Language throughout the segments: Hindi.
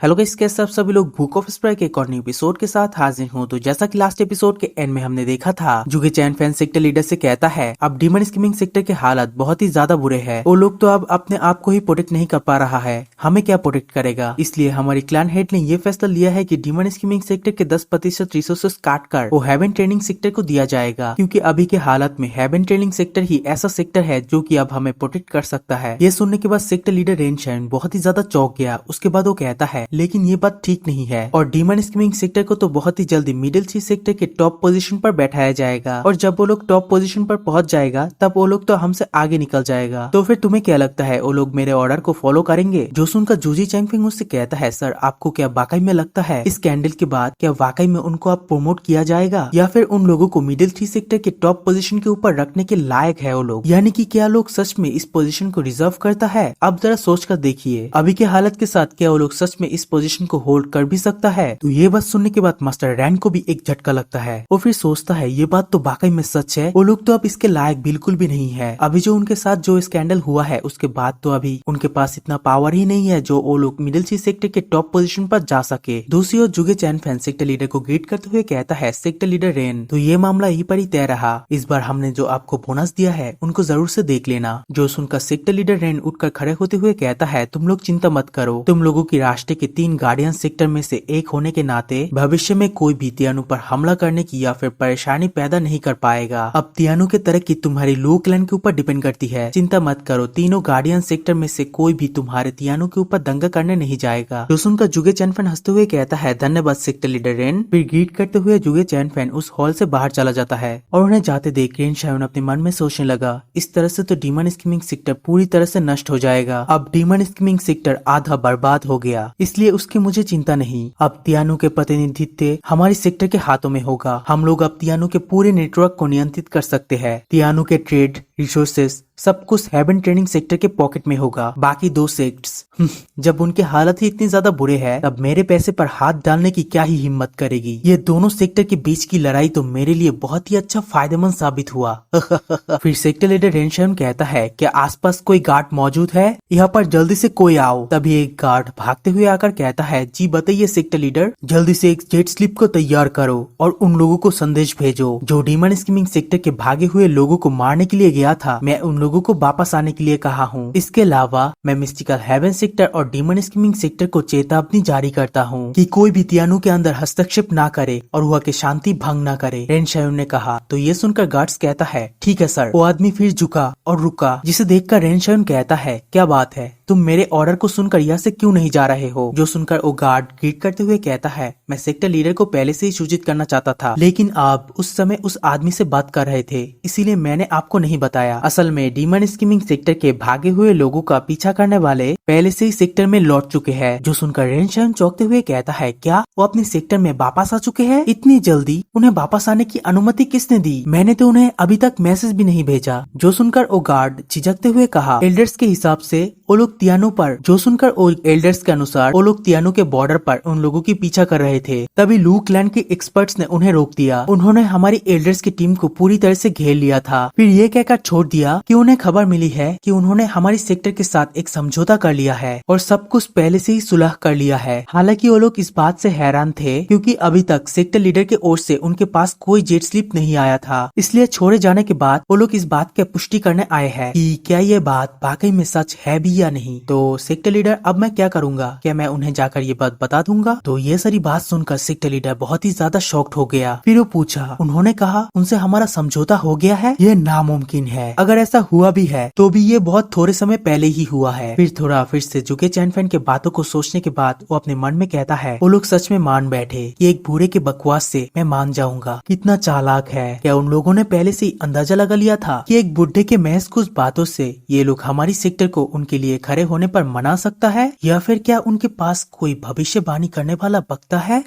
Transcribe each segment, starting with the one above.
हेलो गाइस, कैसे आप सभी लोग बुक ऑफ स्प्राई के एक और नए एपिसोड के साथ हाजिर हूँ। तो जैसा कि लास्ट एपिसोड के एंड में हमने देखा था, जुगे चैन फैन सेक्टर लीडर से कहता है अब डीमन स्कीमिंग सेक्टर के हालात बहुत ही ज्यादा बुरे हैं। वो लोग तो अब अपने आप को ही प्रोटेक्ट नहीं कर पा रहा है, हमें क्या प्रोटेक्ट करेगा। इसलिए हमारी क्लैन हेड ने ये फैसला लिया है कि डीमन स्कीमिंग सेक्टर के 10% रिसोर्सेस काट कर वो हेवन ट्रेनिंग सेक्टर को दिया जाएगा, क्योंकि अभी के हालात में हेवन ट्रेनिंग सेक्टर ही ऐसा सेक्टर है जो कि अब हमें प्रोटेक्ट कर सकता है। ये सुनने के बाद सेक्टर लीडर रेन शाइन बहुत ही ज्यादा चौंक गया। उसके बाद वो कहता है लेकिन ये बात ठीक नहीं है और डीमन स्कीमिंग सेक्टर को तो बहुत ही जल्दी मिडिल सी सेक्टर के टॉप पोजीशन पर बैठाया जाएगा, और जब वो लोग टॉप पोजीशन पर पहुंच जाएगा तब वो लोग तो हमसे आगे निकल जाएगा। तो फिर तुम्हें क्या लगता है वो लोग मेरे ऑर्डर को फॉलो करेंगे? जो सुनकर जूजी चैंगफिंग उससे कहता है सर, आपको क्या वाकई में लगता है इस कैंडल के बाद क्या वाकई में उनको अब प्रमोट किया जाएगा, या फिर उन लोगों को मिडिल थ्री सेक्टर के टॉप पोजीशन के ऊपर रखने के लायक है वो लोग? यानी कि क्या लोग सच में इस पोजीशन को रिजर्व करता है? अब जरा सोच कर देखिए, अभी के हालत के साथ क्या वो लोग सच में इस पोजीशन को होल्ड कर भी सकता है? तो ये बात सुनने के बाद मास्टर रैंड को भी एक झटका लगता है। वो फिर सोचता है ये बात तो वाकई में सच है, वो लोग तो अब इसके लायक बिल्कुल भी नहीं है। अभी जो उनके साथ जो स्कैंडल हुआ है उसके बाद तो अभी उनके पास इतना पावर ही नहीं है जो वो लोग मिडिल सी सेक्टर के टॉप पोजीशन पर जा सके। दूसरी ओर जुगे चैन फैन सेक्टर लीडर को ग्रीट करते हुए कहता है सेक्टर लीडर रेन, तो ये मामला यही पर ही तय रहा। इस बार हमने जो आपको बोनस दिया है उनको जरूर से देख लेना। जो सुनकर सेक्टर लीडर रेन उठकर खड़े होते हुए कहता है तुम लोग चिंता मत करो, तुम लोगों की राष्ट्र के 3 गार्डियन सेक्टर में से एक होने के नाते भविष्य में कोई भी तियानु पर हमला करने की या फिर परेशानी पैदा नहीं कर पाएगा। अब तियानु के तरक्की तुम्हारी लो क्लैन के ऊपर डिपेंड करती है। चिंता मत करो, तीनों गार्डियन सेक्टर में से कोई भी तुम्हारे तियानु के ऊपर दंगा करने नहीं जाएगा। जो सुनकर जुगे चैनफैन हंसते हुए कहता है धन्यवाद सेक्टर लीडर रेन। फिर ग्रीट करते हुए जुगे चैनफैन उस हॉल से बाहर चला जाता है और उन्हें जाते देख रेन शायन अपने मन में सोचने लगा इस तरह से तो डीमन स्कीमिंग सेक्टर पूरी तरह से नष्ट हो जाएगा। अब डीमन स्कीमिंग सेक्टर आधा बर्बाद हो गया, इसलिए उसकी मुझे चिंता नहीं। अब तियानु के प्रतिनिधित्व हमारे सेक्टर के हाथों में होगा। हम लोग अब तियानु के पूरे नेटवर्क को नियंत्रित कर सकते हैं। तियानु के ट्रेड रिसोर्सेस सब कुछ हेवन ट्रेनिंग सेक्टर के पॉकेट में होगा। बाकी 2 सेक्ट्स जब उनके हालत ही इतनी ज्यादा बुरे हैं तब मेरे पैसे पर हाथ डालने की क्या ही हिम्मत करेगी। ये दोनों सेक्टर के बीच की लड़ाई तो मेरे लिए बहुत ही अच्छा फायदेमंद साबित हुआ। फिर सेक्टर लीडर रेनशाइन कहता है क्या आसपास कोई गार्ड मौजूद है? यहाँ पर जल्दी से कोई आओ। तभी एक गार्ड भागते हुए आकर कहता है जी बताइए सेक्टर लीडर, जल्दी से एक जेट स्लिप को तैयार करो और उन लोगों को संदेश भेजो जो डीमन स्कीमिंग सेक्टर के भागे हुए लोगों को मारने के लिए गया था। मैं उन लोगों को वापस आने के लिए कहा हूँ। इसके अलावा मैं मिस्टिकल हेवन सेक्टर और डीमन स्कीमिंग सेक्टर को चेतावनी जारी करता हूँ कि कोई भी तियानु के अंदर हस्तक्षेप ना करे और वह के शांति भंग ना करे, रेन शायन ने कहा। तो ये सुनकर गार्ड्स कहता है ठीक है सर। वो आदमी फिर झुका और रुका, जिसे देखकर रेन शायन कहता है क्या बात है, तुम मेरे ऑर्डर को सुनकर यहाँ से क्यों नहीं जा रहे हो? जो सुनकर वो गार्ड ग्रीट करते हुए कहता है मैं सेक्टर लीडर को पहले से ही सूचित करना चाहता था, लेकिन आप उस समय उस आदमी से बात कर रहे थे इसीलिए मैंने आपको नहीं बताया। असल में डीमन स्कीमिंग सेक्टर के भागे हुए लोगों का पीछा करने वाले पहले से ही सेक्टर में लौट चुके हैं। जो सुनकर रेन शायन चौंकते हुए कहता है क्या वो अपने सेक्टर में वापस आ चुके हैं? इतनी जल्दी उन्हें वापस आने की अनुमति किसने दी? मैंने तो उन्हें अभी तक मैसेज भी नहीं भेजा। जो सुनकर वो गार्ड झिझकते हुए कहा एल्डर्स के हिसाब से वो लोग तियानु पर, जो सुनकर एल्डर्स के अनुसार वो लोग तियानु के बॉर्डर पर उन लोगों की पीछा कर रहे थे। तभी लू क्लैन के एक्सपर्ट्स ने उन्हें रोक दिया। उन्होंने हमारी एल्डर्स की टीम को पूरी तरह से घेर लिया था। फिर ये कहकर छोड़ दिया कि उन्हें खबर मिली है कि उन्होंने हमारी सेक्टर के साथ एक समझौता कर लिया है और सब कुछ पहले से ही सुलह कर लिया है। हालांकि वो लोग इस बात से हैरान थे क्योंकि अभी तक सेक्टर लीडर के ओर से उनके पास कोई जेट स्लिप नहीं आया था। इसलिए छोड़े जाने के बाद वो लोग इस बात की पुष्टि करने आए हैं कि क्या ये बात वाकई में सच है भी या नहीं। तो सेक्टर लीडर अब मैं क्या करूंगा? क्या मैं उन्हें जाकर ये बात बता दूंगा? तो ये सारी बात सुनकर सेक्टर लीडर बहुत ही ज्यादा शॉक्ड हो गया। फिर वो पूछा, उन्होंने कहा उनसे हमारा समझौता हो गया है? ये नामुमकिन है। अगर ऐसा हुआ भी है तो भी ये बहुत थोड़े समय पहले ही हुआ है। फिर से जुगे चैनफैन के बातों को सोचने के बाद वो अपने मन में कहता है वो लोग सच में मान बैठे कि एक बूढ़े के बकवास से मैं मान जाऊंगा। कितना चालाक है। क्या उन लोगों ने पहले से ही अंदाजा लगा लिया था कि एक बुढ़े के महज कुछ बातों से ये लोग हमारी सेक्टर को उनके लिए खड़े होने पर मना सकता है, या फिर क्या उनके पास कोई भविष्यवाणी करने वाला वक्ता है?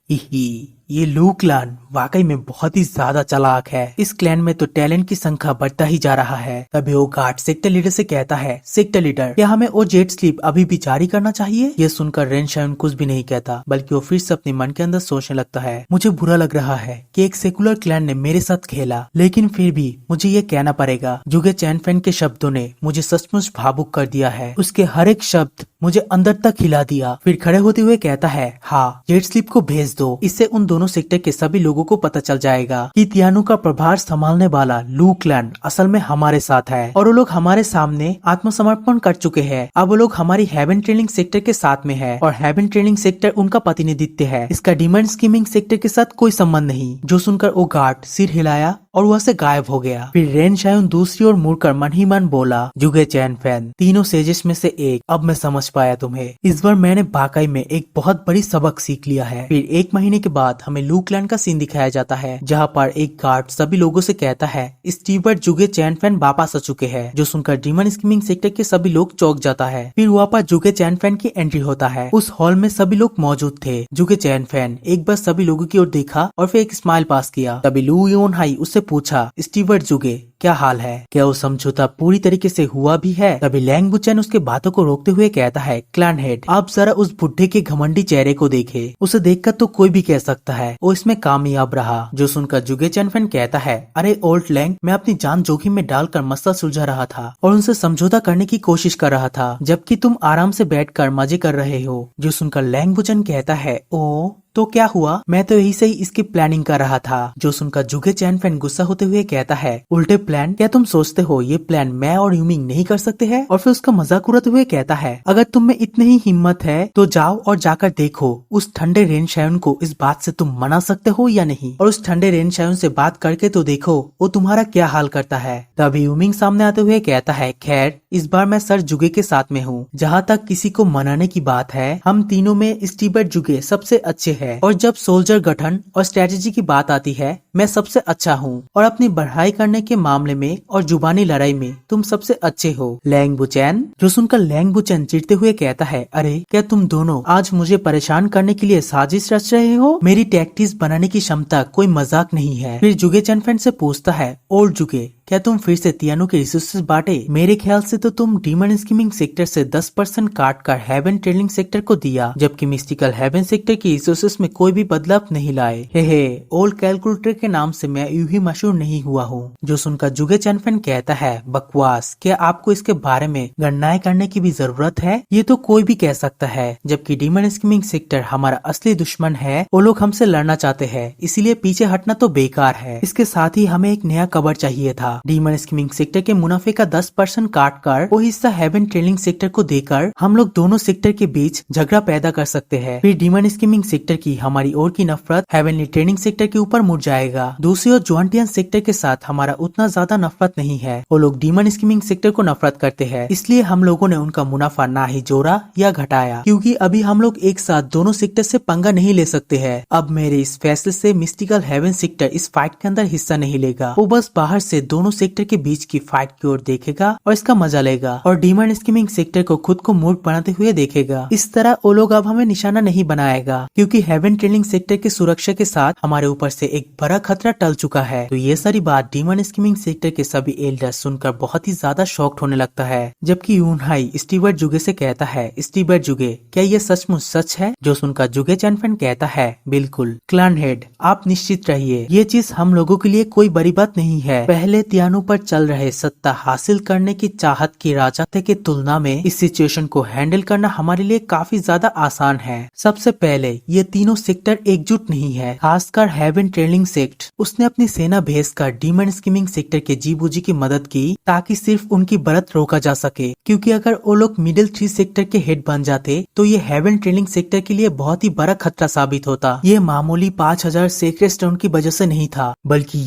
ये लू क्लैन वाकई में बहुत ही ज्यादा चालाक है। इस क्लैन में तो टैलेंट की संख्या बढ़ता ही जा रहा है। तभी वो गार्ड सेक्टर लीडर से कहता है, सेक्टर लीडर क्या हमें वो जेट स्लीप अभी भी जारी करना चाहिए? ये सुनकर रेन शाइन कुछ भी नहीं कहता, बल्कि वो फिर से अपने मन के अंदर सोचने लगता है, मुझे बुरा लग रहा है कि एक सेकुलर क्लैन ने मेरे साथ खेला, लेकिन फिर भी मुझे ये कहना पड़ेगा, जुगे चैनफेन के शब्दों ने मुझे सचमुच भावुक कर दिया है। उसके हर एक शब्द मुझे अंदर तक हिला दिया। फिर खड़े होते हुए कहता है, हाँ जेट स्लीप को भेज दो, इससे उन दोनों सेक्टर के सभी लोगों को पता चल जाएगा कि तियानु का प्रभार संभालने वाला लू क्लैन असल में हमारे साथ है और वो लोग हमारे सामने आत्मसमर्पण कर चुके हैं। अब वो लोग हमारी हेवन ट्रेनिंग सेक्टर के साथ में है और हेवन ट्रेनिंग सेक्टर उनका प्रतिनिधित्व है। इसका डिमांड स्कीमिंग सेक्टर के साथ कोई संबंध नहीं। जो सुनकर वो गार्ड सिर हिलाया और वह से गायब हो गया। फिर रेन शायुन दूसरी ओर मुड़कर मन ही मन बोला, जुगे चैनफेन तीनों सेजेस में से एक, अब मैं समझ पाया तुम्हें। इस बार मैंने वाकई में एक बहुत बड़ी सबक सीख लिया है। फिर 1 महीने के बाद हमें लू क्लैन का सीन दिखाया जाता है, जहाँ पर एक गार्ड सभी लोगों से कहता है, स्टीवर्ट जुगे चैनफेन वापस आ चुके हैं। जो सुनकर डीमन स्कीमिंग सेक्टर के सभी लोग चौंक जाता है। फिर वहाँ पर जुगे चैनफेन की एंट्री होता है। उस हॉल में सभी लोग मौजूद थे। जुगे चैनफेन एक बार सभी लोगों की ओर देखा और फिर एक स्माइल पास किया। तभी लू योन हाई उससे पूछा, स्टीवर्ट जुगे क्या हाल है? क्या वो समझौता पूरी तरीके से हुआ भी है? तभी लैंग बुचैन उसके बातों को रोकते हुए कहता है, क्लैन हेड आप जरा उस बुढ़े के घमंडी चेहरे को देखे, उसे देखकर तो कोई भी कह सकता है वो इसमें कामयाब रहा। जो सुनकर जुगे चैनफेन कहता है, अरे ओल्ड लैंग मैं अपनी जान जोखिम में डालकर मसला सुलझा रहा था और उनसे समझौता करने की कोशिश कर रहा था, जबकि तुम आराम से बैठकर मजे कर रहे हो। जो सुनकर लैंग बुचैन कहता है, ओ तो क्या हुआ? मैं तो यही से ही इसकी प्लानिंग कर रहा था। जो सुनकर जुगे चैनफेन गुस्सा होते हुए कहता है, उल्टे प्लान? क्या तुम सोचते हो ये प्लान मैं और यूमिंग नहीं कर सकते हैं? और फिर उसका मजाक उड़ाते हुए कहता है, अगर तुम में इतनी ही हिम्मत है तो जाओ और जाकर देखो उस ठंडे रेन शायुन को इस बात से तुम मना सकते हो या नहीं, और उस ठंडे रेन शायुन से बात करके तो देखो वो तुम्हारा क्या हाल करता है। तभी यूमिंग सामने आते हुए कहता है, खैर इस बार मैं सर जुगे के साथ में हूँ। जहाँ तक किसी को मनाने की बात है, हम तीनों में स्टीवर्ट जुगे सबसे अच्छे है, और जब सोल्जर गठन और स्ट्रेटेजी की बात आती है मैं सबसे अच्छा हूँ, और अपनी बढ़ाई करने के मामले में और जुबानी लड़ाई में तुम सबसे अच्छे हो। लैंग बुचैन जो सुनकर लैंग बुचैन चिढ़ते हुए कहता है, अरे क्या तुम दोनों आज मुझे परेशान करने के लिए साजिश रच रहे हो? मेरी टैक्टिक्स बनाने की क्षमता कोई मजाक नहीं है। फिर जुगे चैनफेन से पूछता है, ओल्ड जुगे क्या तुम फिर से तियानु के रिसोर्सेज बांटे? मेरे ख्याल से तो तुम डीमन स्कीमिंग सेक्टर से 10% काट कर हेवन ट्रेनिंग सेक्टर को दिया, जबकि मिस्टिकल हेवन सेक्टर की रिसोर्सेज में कोई भी बदलाव नहीं लाए। हे ओल्ड कैलकुलेटर के नाम से मैं यूं ही मशहूर नहीं हुआ हूँ। जो सुनकर जुगे चैनफेन कहता है, बकवास, क्या आपको इसके बारे में गणनाएं करने की भी जरूरत है? ये तो कोई भी कह सकता है, जबकि डीमन स्कीमिंग सेक्टर हमारा असली दुश्मन है। वो लोग हमसे लड़ना चाहते हैं, इसीलिए पीछे हटना तो बेकार है। इसके साथ ही हमें एक नया कवर चाहिए था। डीमन स्कीमिंग सेक्टर के मुनाफे का 10% काट कर वो हिस्सा हेवन ट्रेनिंग सेक्टर को देकर हम लोग दोनों सेक्टर के बीच झगड़ा पैदा कर सकते हैं। फिर डीमन स्कीमिंग सेक्टर की हमारी ओर की नफरत हेवनली ट्रेनिंग सेक्टर के ऊपर मुड़ जाएगा। दूसरी ओर जोंटियन सेक्टर के साथ हमारा उतना ज्यादा नफरत नहीं है। वो लोग डीमन स्कीमिंग सेक्टर को नफरत करते हैं, इसलिए हम लोगों ने उनका मुनाफा ना ही जोड़ा या घटाया, क्योंकि अभी हम लोग एक साथ दोनों सेक्टर से पंगा नहीं ले सकते हैं। अब मेरे इस फैसले से मिस्टिकल हेवन सेक्टर इस फाइट के अंदर हिस्सा नहीं लेगा। वो बस बाहर से दोनों सेक्टर के बीच की फाइट की ओर देखेगा और इसका मजा लेगा, और डीमन स्कीमिंग सेक्टर को खुद को मूर्ख बनाते हुए देखेगा। इस तरह वो लोग अब हमें निशाना नहीं बनाएगा, क्योंकि हेवन ट्रेनिंग सेक्टर की सुरक्षा के साथ हमारे ऊपर से एक बड़ा खतरा टल चुका है। तो ये सारी बात डीमन स्कीमिंग सेक्टर के सभी एल्डर्स सुनकर बहुत ही ज्यादा शॉक्ड होने लगता है। जबकि यूनहाई स्टीवर्ट जुगे से कहता है, स्टीवर्ट जुगे क्या ये सचमुच सच है? जो सुनकर जुगे चैनफेन कहता है, बिल्कुल क्लैन हेड आप निश्चित रहिए, ये चीज हम लोगों के लिए कोई बड़ी बात नहीं है। पहले तियानु पर चल रहे सत्ता हासिल करने की चाहत की राजत्व की तुलना में इस सिचुएशन को हैंडल करना हमारे लिए काफी ज्यादा आसान है। सबसे पहले ये तीनों सेक्टर एकजुट नहीं है, खासकर हेवन ट्रेनिंग सेक्टर। उसने अपनी सेना भेजकर डीमन स्कीमिंग सेक्टर के जीबूजी की मदद की, ताकि सिर्फ उनकी बढ़त रोका जा सके, क्योंकि अगर वो लोग मिडिल 3 सेक्टर के हेड बन जाते तो ये हेवन ट्रेनिंग सेक्टर के लिए बहुत ही बड़ा खतरा साबित होता। ये मामूली 5000 सेक्रेट स्टोन की वजह से नहीं था, बल्कि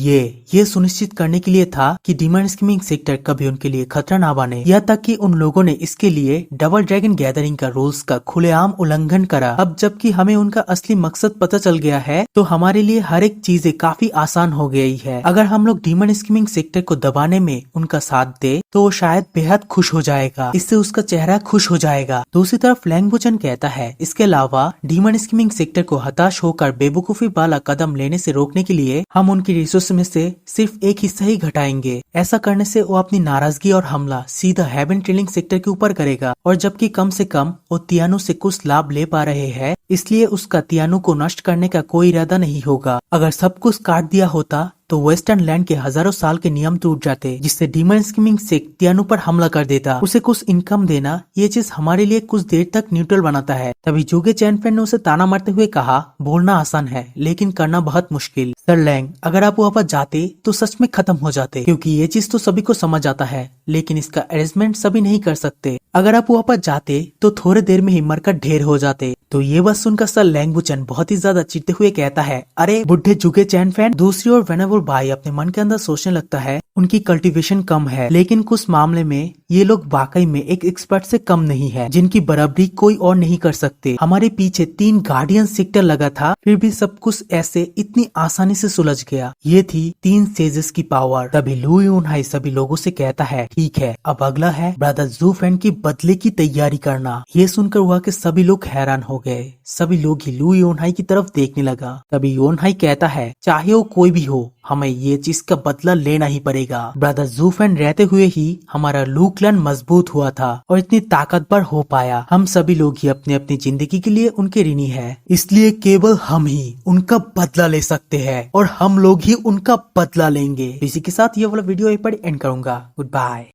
ये सुनिश्चित करने के लिए था कि डीमन स्कीमिंग सेक्टर कभी उनके लिए खतरा ना बने। यह तक कि उन लोगों ने इसके लिए डबल ड्रैगन गैदरिंग का रूल्स का खुलेआम उल्लंघन करा। अब जबकि हमें उनका असली मकसद पता चल गया है तो हमारे लिए हर एक चीजें काफी आसान हो गई है। अगर हम लोग डीमन स्कीमिंग सेक्टर को दबाने में उनका साथ दे तो वो शायद बेहद खुश हो जाएगा, इससे उसका चेहरा खुश हो जाएगा। दूसरी तरफ लैंग वुचेन कहता है इसके अलावा डीमन स्कीमिंग सेक्टर को हताश होकर बेवकूफी वाला कदम लेने से रोकने के लिए हम उनकी रिसोर्स में से सिर्फ एक हिस्सा ही घटाएंगे। ऐसा करने से वो अपनी नाराजगी और हमला सीधा हेवन ट्रेलिंग सेक्टर के ऊपर करेगा, और जबकि कम से कम वो तियानु से कुछ लाभ ले पा रहे हैं, इसलिए उसका तियानु को नष्ट करने का कोई इरादा नहीं होगा। अगर सब कुछ काट दिया होता तो वेस्टर्न लैंड के हजारों साल के नियम टूट जाते, जिससे डीमन स्कीमिंग सेक्टर तियानु पर हमला कर देता। उसे कुछ इनकम देना ये चीज हमारे लिए कुछ देर तक न्यूट्रल बनाता है। तभी जुगे चैनफेन ने उसे ताना मारते हुए कहा, बोलना आसान है लेकिन करना बहुत मुश्किल। सर लैंग, अगर आप वहाँ पर जाते तो सच में खत्म हो जाते, क्योंकि ये चीज तो सभी को समझ आता है, लेकिन इसका अरेंजमेंट सभी नहीं कर सकते। अगर आप वहाँ पर जाते तो थोड़े देर में ही मरकर ढेर हो जाते। तो ये बात सुनकर सर लैंग वुचेन बहुत ही ज्यादा चिढ़ते हुए कहता है, अरे बुढ़े जुगे चैनफेन। दूसरी ओर वेनेबल भाई अपने मन के अंदर सोचने लगता है उनकी कल्टीवेशन कम है, लेकिन कुछ मामले में ये लोग वाकई में एक एक्सपर्ट से कम नहीं है, जिनकी बराबरी कोई और नहीं कर सकते। हमारे पीछे 3 गार्डियन सेक्टर लगा था, फिर भी सब कुछ ऐसे इतनी आसानी से सुलझ गया। ये थी 3 सेजेस की पावर। तभी लू यूनहाई सभी लोगों से कहता है, ठीक है अब अगला है ब्रदर जू फैन की बदले की तैयारी करना। ये सुनकर हुआ कि सभी लोग हैरान हो गए। सभी लोग ही लू यूनहाई की तरफ देखने लगा। तभी यूनहाई कहता है, चाहे वो कोई भी हो, हमें ये चीज का बदला लेना ही पड़ेगा। ब्रदर जू फैन रहते हुए ही हमारा लू क्लैन मजबूत हुआ था और इतनी ताकतवर हो पाया। हम सभी लोग ही अपनी अपनी जिंदगी के लिए उनके ऋणी हैं, इसलिए केवल हम ही उनका बदला ले सकते हैं और हम लोग ही उनका बदला लेंगे। इसी के साथ ये वाला वीडियो यहीं पर एंड करूंगा। Good bye.